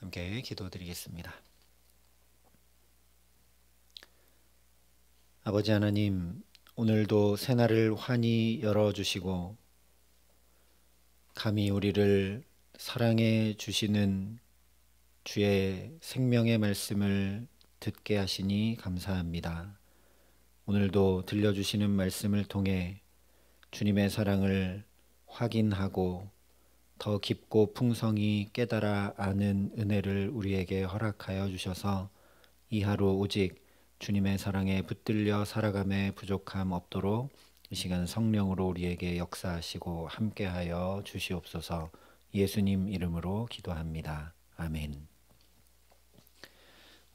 함께 기도드리겠습니다. 아버지 하나님, 오늘도 새날을 환히 열어주시고 감히 우리를 사랑해 주시는 주의 생명의 말씀을 듣게 하시니 감사합니다. 오늘도 들려주시는 말씀을 통해 주님의 사랑을 확인하고 더 깊고 풍성히 깨달아 아는 은혜를 우리에게 허락하여 주셔서 이 하루 오직 주님의 사랑에 붙들려 살아감에 부족함 없도록 이 시간 성령으로 우리에게 역사하시고 함께하여 주시옵소서. 예수님 이름으로 기도합니다. 아멘.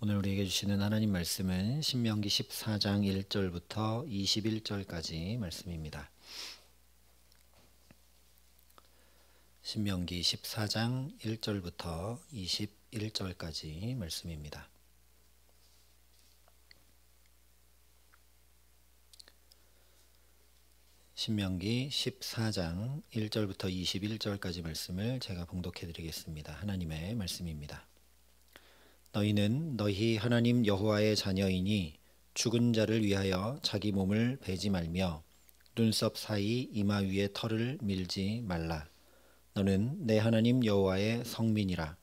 오늘 우리에게 주시는 하나님 말씀은 신명기 14장 1절부터 21절까지 말씀입니다. 신명기 14장 1절부터 21절까지 말씀입니다. 신명기 14장 1절부터 21절까지 말씀을 제가 봉독해 드리겠습니다. 하나님의 말씀입니다. 너희는 너희 하나님 여호와의 자녀이니 죽은 자를 위하여 자기 몸을 베지 말며 눈썹 사이 이마 위에 털을 밀지 말라. 너는 내 하나님 여호와의 성민이라.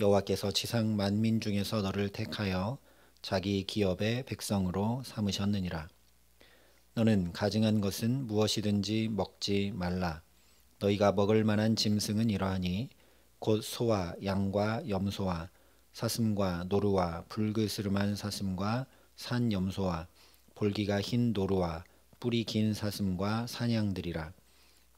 여호와께서 지상 만민 중에서 너를 택하여 자기 기업의 백성으로 삼으셨느니라. 너는 가증한 것은 무엇이든지 먹지 말라. 너희가 먹을 만한 짐승은 이러하니 곧 소와 양과 염소와 사슴과 노루와 불그스름한 사슴과 산 염소와 볼기가 흰 노루와 뿔이 긴 사슴과 사냥들이라.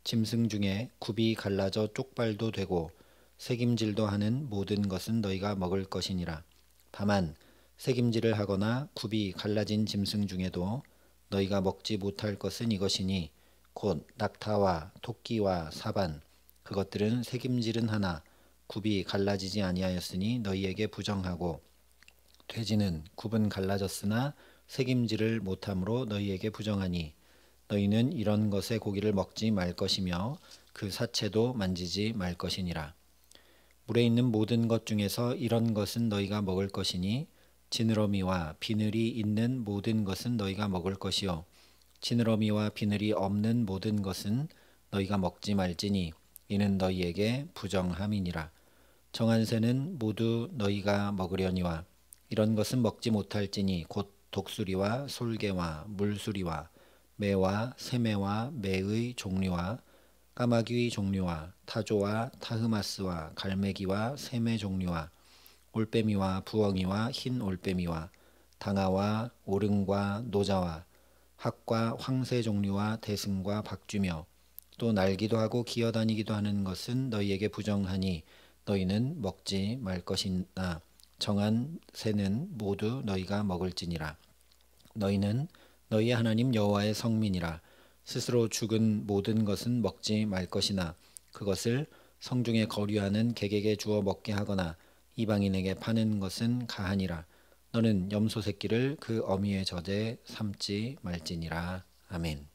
짐승 중에 굽이 갈라져 쪽발도 되고 새김질도 하는 모든 것은 너희가 먹을 것이니라. 다만 새김질을 하거나 굽이 갈라진 짐승 중에도 너희가 먹지 못할 것은 이것이니 곧 낙타와 토끼와 사반, 그것들은 새김질은 하나 굽이 갈라지지 아니하였으니 너희에게 부정하고, 돼지는 굽은 갈라졌으나 새김질을 못함으로 너희에게 부정하니 너희는 이런 것의 고기를 먹지 말 것이며 그 사체도 만지지 말 것이니라. 물에 있는 모든 것 중에서 이런 것은 너희가 먹을 것이니 지느러미와 비늘이 있는 모든 것은 너희가 먹을 것이요 지느러미와 비늘이 없는 모든 것은 너희가 먹지 말지니 이는 너희에게 부정함이니라. 정한 새는 모두 너희가 먹으려니와 이런 것은 먹지 못할지니 곧 독수리와 솔개와 물수리와 매와 새매와 매의 종류와 까마귀 종류와 타조와 타흐마스와 갈매기와 새매 종류와 올빼미와 부엉이와 흰 올빼미와 당아와 오릉과 노자와 학과 황새 종류와 대승과 박쥐며 또 날기도 하고 기어다니기도 하는 것은 너희에게 부정하니 너희는 먹지 말 것이나 정한 새는 모두 너희가 먹을지니라. 너희는 너희 하나님 여호와의 성민이라. 스스로 죽은 모든 것은 먹지 말 것이나 그것을 성중에 거류하는 객에게 주어 먹게 하거나 이방인에게 파는 것은 가하니라. 너는 염소 새끼를 그 어미의 젖에 삼지 말지니라. 아멘.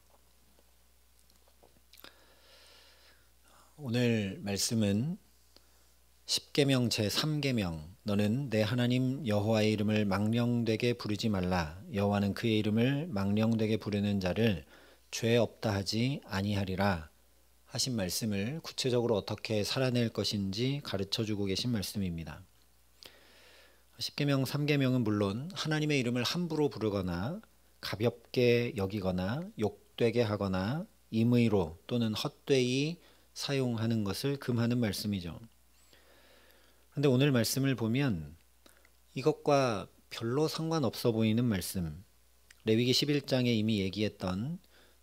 오늘 말씀은 십계명 제3계명, 너는 내 하나님 여호와의 이름을 망령되게 부르지 말라. 여호와는 그의 이름을 망령되게 부르는 자를 죄 없다 하지 아니하리라 하신 말씀을 구체적으로 어떻게 살아낼 것인지 가르쳐주고 계신 말씀입니다. 십계명 3계명은 물론 하나님의 이름을 함부로 부르거나 가볍게 여기거나 욕되게 하거나 임의로 또는 헛되이 사용하는 것을 금하는 말씀이죠. 그런데 오늘 말씀을 보면 이것과 별로 상관없어 보이는 말씀, 레위기 11장에 이미 얘기했던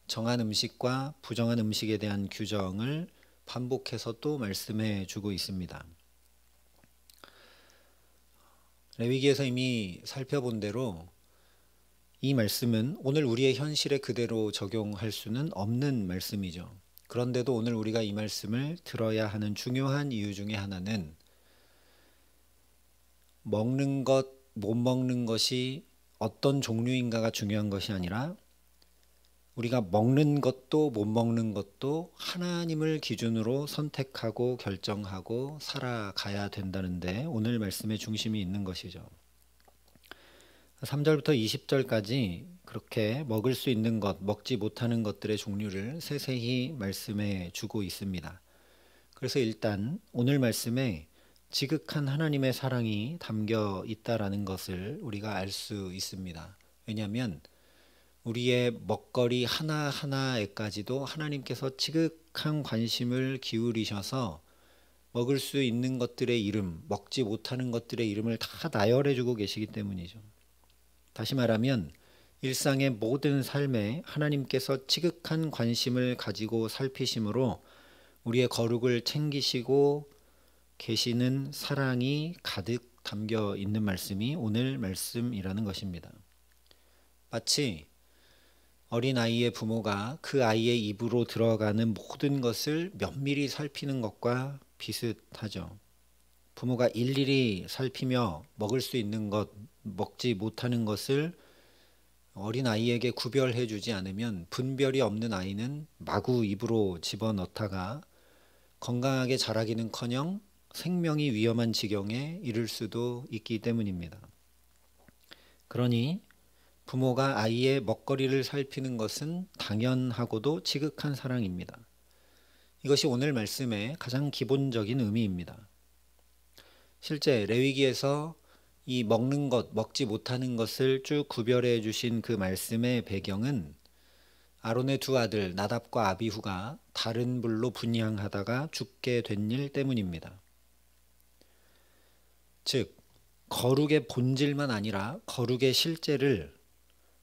정한 음식과 부정한 음식에 대한 규정을 반복해서 또 말씀해 주고 있습니다. 레위기에서 이미 살펴본 대로 이 말씀은 오늘 우리의 현실에 그대로 적용할 수는 없는 말씀이죠. 그런데도 오늘 우리가 이 말씀을 들어야 하는 중요한 이유 중에 하나는 먹는 것, 못 먹는 것이 어떤 종류인가가 중요한 것이 아니라 우리가 먹는 것도 못 먹는 것도 하나님을 기준으로 선택하고 결정하고 살아가야 된다는데 오늘 말씀의 중심이 있는 것이죠. 3절부터 20절까지 그렇게 먹을 수 있는 것, 먹지 못하는 것들의 종류를 세세히 말씀해 주고 있습니다. 그래서 일단 오늘 말씀에 지극한 하나님의 사랑이 담겨 있다라는 것을 우리가 알 수 있습니다. 왜냐하면 우리의 먹거리 하나하나에까지도 하나님께서 지극한 관심을 기울이셔서 먹을 수 있는 것들의 이름, 먹지 못하는 것들의 이름을 다 나열해 주고 계시기 때문이죠. 다시 말하면 일상의 모든 삶에 하나님께서 지극한 관심을 가지고 살피심으로 우리의 거룩을 챙기시고 계시는 사랑이 가득 담겨 있는 말씀이 오늘 말씀이라는 것입니다. 마치 어린아이의 부모가 그 아이의 입으로 들어가는 모든 것을 면밀히 살피는 것과 비슷하죠. 부모가 일일이 살피며 먹을 수 있는 것, 먹지 못하는 것을 어린아이에게 구별해 주지 않으면 분별이 없는 아이는 마구 입으로 집어넣다가 건강하게 자라기는커녕 생명이 위험한 지경에 이를 수도 있기 때문입니다. 그러니 부모가 아이의 먹거리를 살피는 것은 당연하고도 지극한 사랑입니다. 이것이 오늘 말씀의 가장 기본적인 의미입니다. 실제 레위기에서 이 먹는 것, 먹지 못하는 것을 쭉 구별해 주신 그 말씀의 배경은 아론의 두 아들 나답과 아비후가 다른 불로 분향하다가 죽게 된 일 때문입니다. 즉 거룩의 본질만 아니라 거룩의 실제를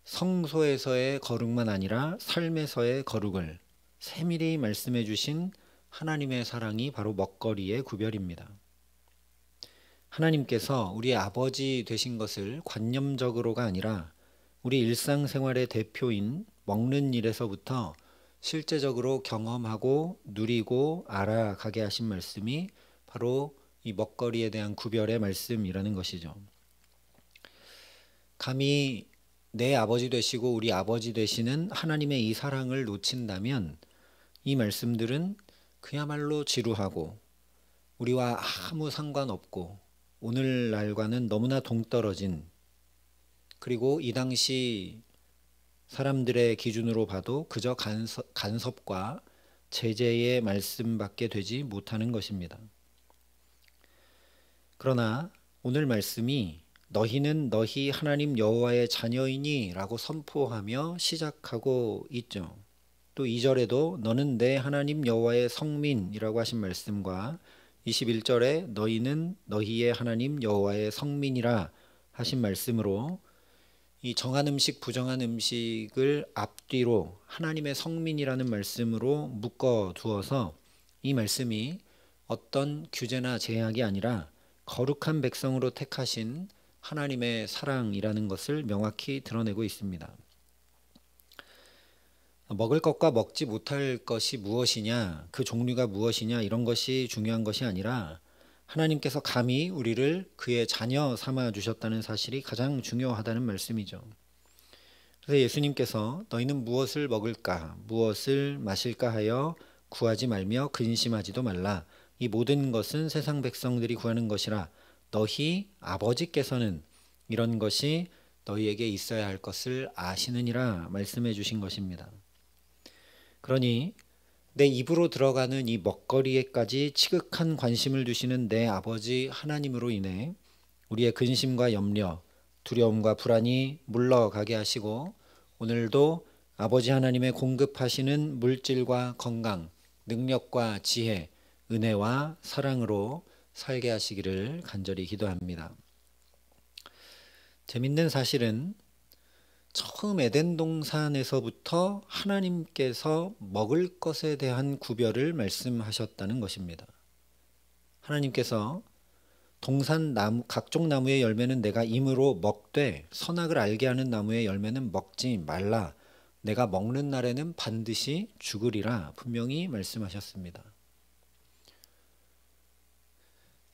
성소에서의 거룩만 아니라 삶에서의 거룩을 세밀히 말씀해 주신 하나님의 사랑이 바로 먹거리의 구별입니다. 하나님께서 우리의 아버지 되신 것을 관념적으로가 아니라 우리 일상생활의 대표인 먹는 일에서부터 실제적으로 경험하고 누리고 알아가게 하신 말씀이 바로 이 먹거리에 대한 구별의 말씀이라는 것이죠. 감히 내 아버지 되시고 우리 아버지 되시는 하나님의 이 사랑을 놓친다면 이 말씀들은 그야말로 지루하고 우리와 아무 상관없고 오늘날과는 너무나 동떨어진, 그리고 이 당시 사람들의 기준으로 봐도 그저 간섭과 제재의 말씀밖에 되지 못하는 것입니다. 그러나 오늘 말씀이 너희는 너희 하나님 여호와의 자녀이니 라고 선포하며 시작하고 있죠. 또 2절에도 너는 내 하나님 여호와의 성민이라고 하신 말씀과 21절에 너희는 너희의 하나님 여호와의 성민이라 하신 말씀으로 이 정한 음식 부정한 음식을 앞뒤로 하나님의 성민이라는 말씀으로 묶어 두어서 이 말씀이 어떤 규제나 제약이 아니라 거룩한 백성으로 택하신 하나님의 사랑이라는 것을 명확히 드러내고 있습니다. 먹을 것과 먹지 못할 것이 무엇이냐, 그 종류가 무엇이냐 이런 것이 중요한 것이 아니라 하나님께서 감히 우리를 그의 자녀 삼아 주셨다는 사실이 가장 중요하다는 말씀이죠. 그래서 예수님께서 너희는 무엇을 먹을까 무엇을 마실까 하여 구하지 말며 근심하지도 말라. 이 모든 것은 세상 백성들이 구하는 것이라 너희 아버지께서는 이런 것이 너희에게 있어야 할 것을 아시느니라 말씀해 주신 것입니다. 그러니 내 입으로 들어가는 이 먹거리에까지 지극한 관심을 두시는 내 아버지 하나님으로 인해 우리의 근심과 염려, 두려움과 불안이 물러가게 하시고 오늘도 아버지 하나님의 공급하시는 물질과 건강, 능력과 지혜, 은혜와 사랑으로 살게 하시기를 간절히 기도합니다. 재밌는 사실은 처음 에덴 동산에서부터 하나님께서 먹을 것에 대한 구별을 말씀하셨다는 것입니다. 하나님께서 동산 나무, 각종 나무의 열매는 내가 임으로 먹되 선악을 알게 하는 나무의 열매는 먹지 말라. 내가 먹는 날에는 반드시 죽으리라 분명히 말씀하셨습니다.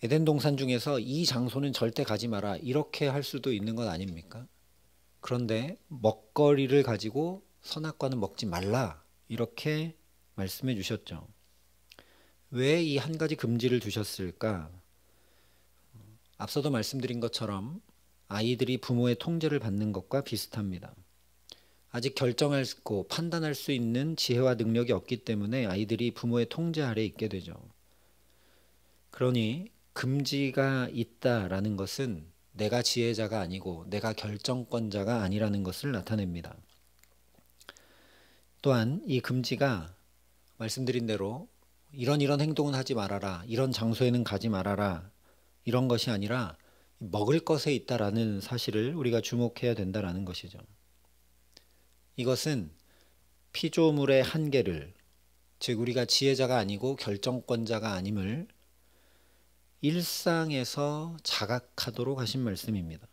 에덴 동산 중에서 이 장소는 절대 가지 마라 이렇게 할 수도 있는 것 아닙니까? 그런데 먹거리를 가지고 선악과는 먹지 말라 이렇게 말씀해 주셨죠. 왜 이 한 가지 금지를 두셨을까? 앞서도 말씀드린 것처럼 아이들이 부모의 통제를 받는 것과 비슷합니다. 아직 결정하고 판단할 수 있는 지혜와 능력이 없기 때문에 아이들이 부모의 통제 아래 있게 되죠. 그러니 금지가 있다라는 것은 내가 지혜자가 아니고 내가 결정권자가 아니라는 것을 나타냅니다. 또한 이 금지가 말씀드린 대로 이런 행동은 하지 말아라, 이런 장소에는 가지 말아라, 이런 것이 아니라 먹을 것에 있다라는 사실을 우리가 주목해야 된다라는 것이죠. 이것은 피조물의 한계를, 즉 우리가 지혜자가 아니고 결정권자가 아님을 일상에서 자각하도록 하신 말씀입니다.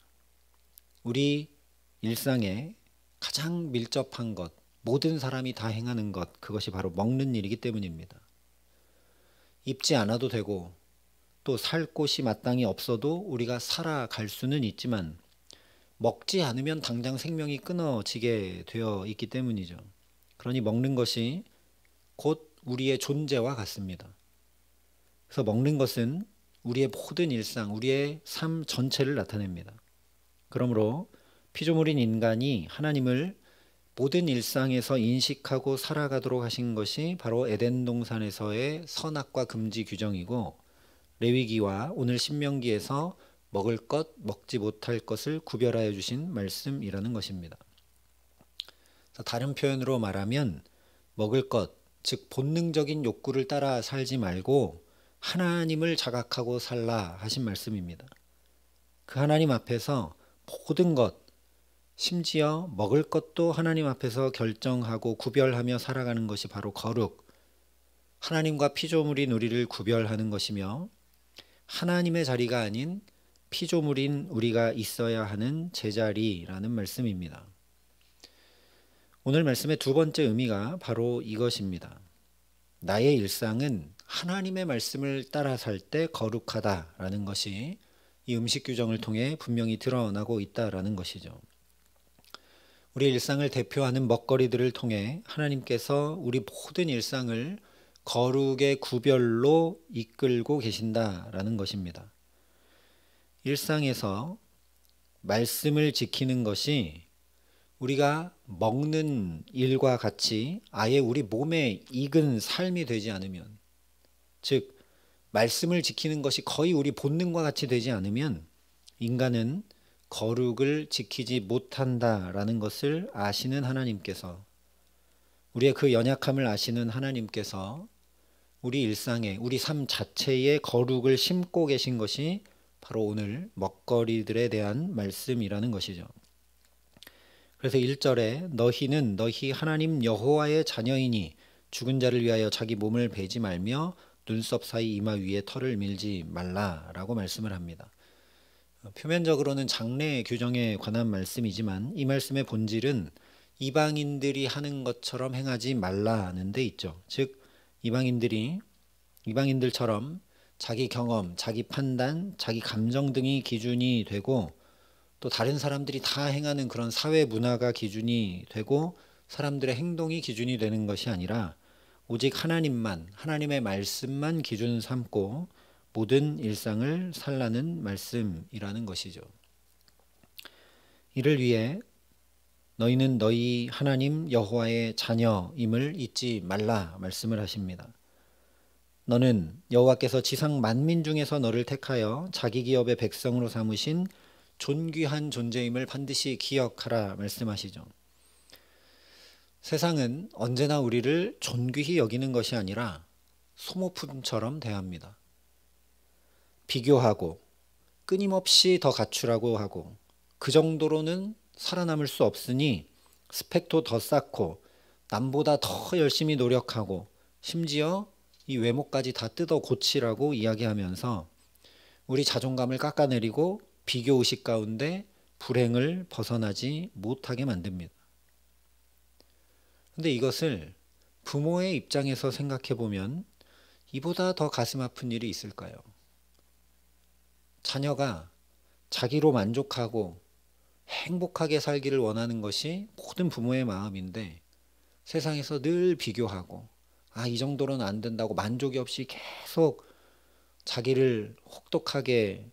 우리 일상에 가장 밀접한 것, 모든 사람이 다 행하는 것, 그것이 바로 먹는 일이기 때문입니다. 입지 않아도 되고 또 살 곳이 마땅히 없어도 우리가 살아갈 수는 있지만 먹지 않으면 당장 생명이 끊어지게 되어 있기 때문이죠. 그러니 먹는 것이 곧 우리의 존재와 같습니다. 그래서 먹는 것은 우리의 모든 일상, 우리의 삶 전체를 나타냅니다. 그러므로 피조물인 인간이 하나님을 모든 일상에서 인식하고 살아가도록 하신 것이 바로 에덴 동산에서의 선악과 금지 규정이고, 레위기와 오늘 신명기에서 먹을 것, 먹지 못할 것을 구별하여 주신 말씀이라는 것입니다. 다른 표현으로 말하면 먹을 것, 즉 본능적인 욕구를 따라 살지 말고 하나님을 자각하고 살라 하신 말씀입니다. 그 하나님 앞에서 모든 것, 심지어 먹을 것도 하나님 앞에서 결정하고 구별하며 살아가는 것이 바로 거룩, 하나님과 피조물인 우리를 구별하는 것이며 하나님의 자리가 아닌 피조물인 우리가 있어야 하는 제자리라는 말씀입니다. 오늘 말씀의 두 번째 의미가 바로 이것입니다. 나의 일상은 하나님의 말씀을 따라 살 때 거룩하다라는 것이 이 음식 규정을 통해 분명히 드러나고 있다라는 것이죠. 우리 일상을 대표하는 먹거리들을 통해 하나님께서 우리 모든 일상을 거룩의 구별로 이끌고 계신다라는 것입니다. 일상에서 말씀을 지키는 것이 우리가 먹는 일과 같이 아예 우리 몸에 익은 삶이 되지 않으면, 즉 말씀을 지키는 것이 거의 우리 본능과 같이 되지 않으면 인간은 거룩을 지키지 못한다라는 것을 아시는 하나님께서, 우리의 그 연약함을 아시는 하나님께서 우리 일상에, 우리 삶 자체에 거룩을 심고 계신 것이 바로 오늘 먹거리들에 대한 말씀이라는 것이죠. 그래서 1절에 너희는 너희 하나님 여호와의 자녀이니 죽은 자를 위하여 자기 몸을 베지 말며 눈썹 사이 이마 위에 털을 밀지 말라라고 말씀을 합니다. 표면적으로는 장례 규정에 관한 말씀이지만 이 말씀의 본질은 이방인들이 하는 것처럼 행하지 말라는 데 있죠. 즉 이방인들처럼 자기 경험, 자기 판단, 자기 감정 등이 기준이 되고 또 다른 사람들이 다 행하는 그런 사회 문화가 기준이 되고 사람들의 행동이 기준이 되는 것이 아니라 오직 하나님만, 하나님의 말씀만 기준 삼고 모든 일상을 살라는 말씀이라는 것이죠. 이를 위해 너희는 너희 하나님 여호와의 자녀임을 잊지 말라 말씀을 하십니다. 너는 여호와께서 지상 만민 중에서 너를 택하여 자기 기업의 백성으로 삼으신 존귀한 존재임을 반드시 기억하라 말씀하시죠. 세상은 언제나 우리를 존귀히 여기는 것이 아니라 소모품처럼 대합니다. 비교하고 끊임없이 더 갖추라고 하고 그 정도로는 살아남을 수 없으니 스펙도 더 쌓고 남보다 더 열심히 노력하고 심지어 이 외모까지 다 뜯어 고치라고 이야기하면서 우리 자존감을 깎아내리고 비교의식 가운데 불행을 벗어나지 못하게 만듭니다. 근데 이것을 부모의 입장에서 생각해 보면 이보다 더 가슴 아픈 일이 있을까요? 자녀가 자기로 만족하고 행복하게 살기를 원하는 것이 모든 부모의 마음인데 세상에서 늘 비교하고 이 정도로는 안 된다고 만족이 없이 계속 자기를 혹독하게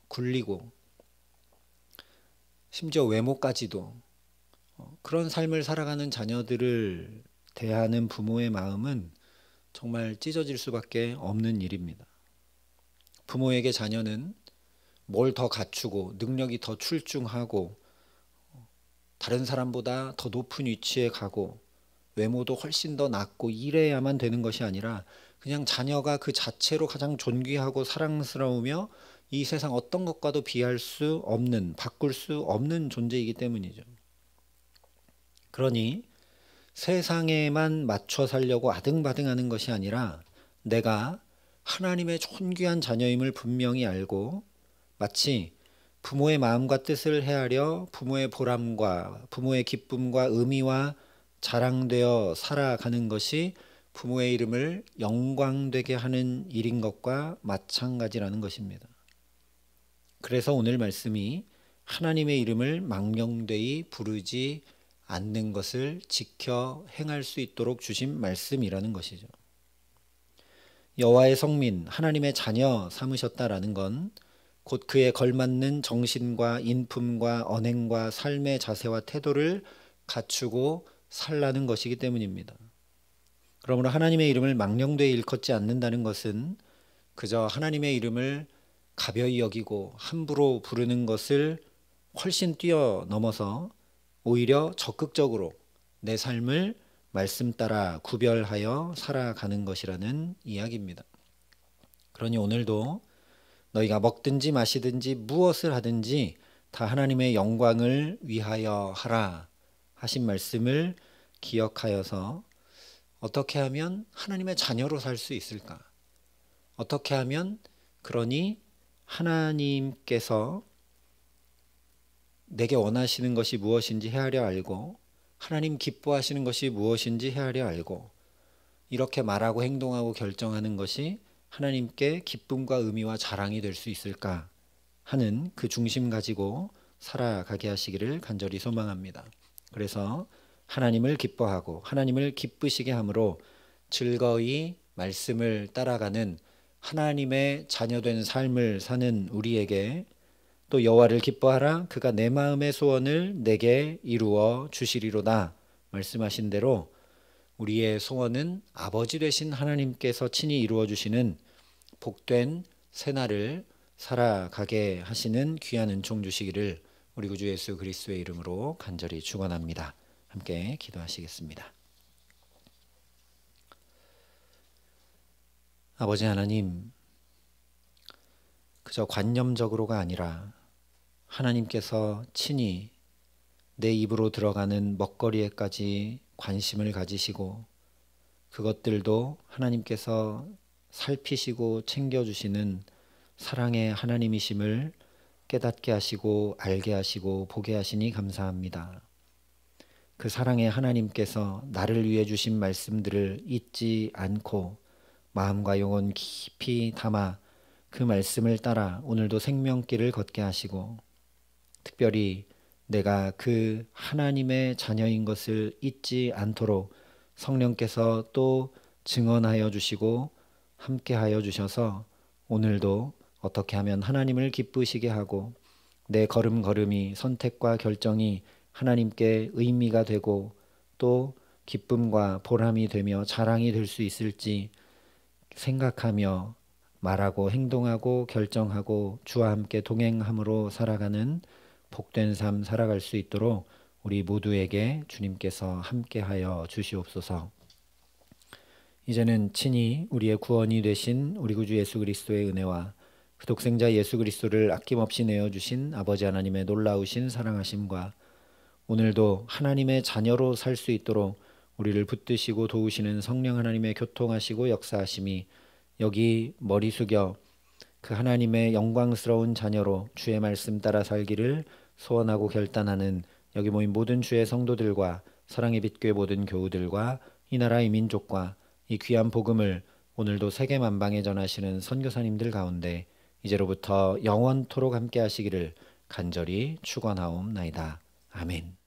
굴리고 심지어 외모까지도 그런 삶을 살아가는 자녀들을 대하는 부모의 마음은 정말 찢어질 수밖에 없는 일입니다. 부모에게 자녀는 뭘 더 갖추고 능력이 더 출중하고 다른 사람보다 더 높은 위치에 가고 외모도 훨씬 더 낫고 이래야만 되는 것이 아니라 그냥 자녀가 그 자체로 가장 존귀하고 사랑스러우며 이 세상 어떤 것과도 비할 수 없는, 바꿀 수 없는 존재이기 때문이죠. 그러니 세상에만 맞춰 살려고 아등바등하는 것이 아니라 내가 하나님의 존귀한 자녀임을 분명히 알고 마치 부모의 마음과 뜻을 헤아려 부모의 보람과 부모의 기쁨과 의미와 자랑되어 살아가는 것이 부모의 이름을 영광되게 하는 일인 것과 마찬가지라는 것입니다. 그래서 오늘 말씀이 하나님의 이름을 망령되이 부르지 않는 것을 지켜 행할 수 있도록 주신 말씀이라는 것이죠. 여호와의 성민, 하나님의 자녀 삼으셨다라는 건 곧 그에 걸맞는 정신과 인품과 언행과 삶의 자세와 태도를 갖추고 살라는 것이기 때문입니다. 그러므로 하나님의 이름을 망령되이 일컫지 않는다는 것은 그저 하나님의 이름을 가벼이 여기고 함부로 부르는 것을 훨씬 뛰어넘어서 오히려 적극적으로 내 삶을 말씀 따라 구별하여 살아가는 것이라는 이야기입니다. 그러니 오늘도 너희가 먹든지 마시든지 무엇을 하든지 다 하나님의 영광을 위하여 하라 하신 말씀을 기억하여서 어떻게 하면 하나님의 자녀로 살 수 있을까? 어떻게 하면 그러니 하나님께서 내게 원하시는 것이 무엇인지 헤아려 알고 하나님 기뻐하시는 것이 무엇인지 헤아려 알고 이렇게 말하고 행동하고 결정하는 것이 하나님께 기쁨과 의미와 자랑이 될 수 있을까 하는 그 중심 가지고 살아가게 하시기를 간절히 소망합니다. 그래서 하나님을 기뻐하고 하나님을 기쁘시게 함으로 즐거이 말씀을 따라가는 하나님의 자녀된 삶을 사는 우리에게 또 여호와를 기뻐하라 그가 내 마음의 소원을 내게 이루어 주시리로다 말씀하신 대로 우리의 소원은 아버지 되신 하나님께서 친히 이루어 주시는 복된 새날을 살아가게 하시는 귀한 은총 주시기를 우리 구주 예수 그리스도의 이름으로 간절히 축원합니다. 함께 기도하시겠습니다. 아버지 하나님, 그저 관념적으로가 아니라 하나님께서 친히 내 입으로 들어가는 먹거리에까지 관심을 가지시고 그것들도 하나님께서 살피시고 챙겨주시는 사랑의 하나님이심을 깨닫게 하시고 알게 하시고 보게 하시니 감사합니다. 그 사랑의 하나님께서 나를 위해 주신 말씀들을 잊지 않고 마음과 영혼 깊이 담아 그 말씀을 따라 오늘도 생명길을 걷게 하시고 특별히 내가 그 하나님의 자녀인 것을 잊지 않도록 성령께서 또 증언하여 주시고 함께하여 주셔서 오늘도 어떻게 하면 하나님을 기쁘시게 하고 내 걸음걸음이 선택과 결정이 하나님께 의미가 되고 또 기쁨과 보람이 되며 자랑이 될 수 있을지 생각하며 말하고 행동하고 결정하고 주와 함께 동행함으로 살아가는 복된 삶 살아갈 수 있도록 우리 모두에게 주님께서 함께하여 주시옵소서. 이제는 친히 우리의 구원이 되신 우리 구주 예수 그리스도의 은혜와 그 독생자 예수 그리스도를 아낌없이 내어주신 아버지 하나님의 놀라우신 사랑하심과 오늘도 하나님의 자녀로 살 수 있도록 우리를 붙드시고 도우시는 성령 하나님의 교통하시고 역사하심이 여기 머리 숙여 그 하나님의 영광스러운 자녀로 주의 말씀 따라 살기를 소원하고 결단하는 여기 모인 모든 주의 성도들과 사랑의 빛교회 모든 교우들과 이 나라 이 민족과 이 귀한 복음을 오늘도 세계 만방에 전하시는 선교사님들 가운데 이제로부터 영원토록 함께 하시기를 간절히 축원하옵나이다. 아멘.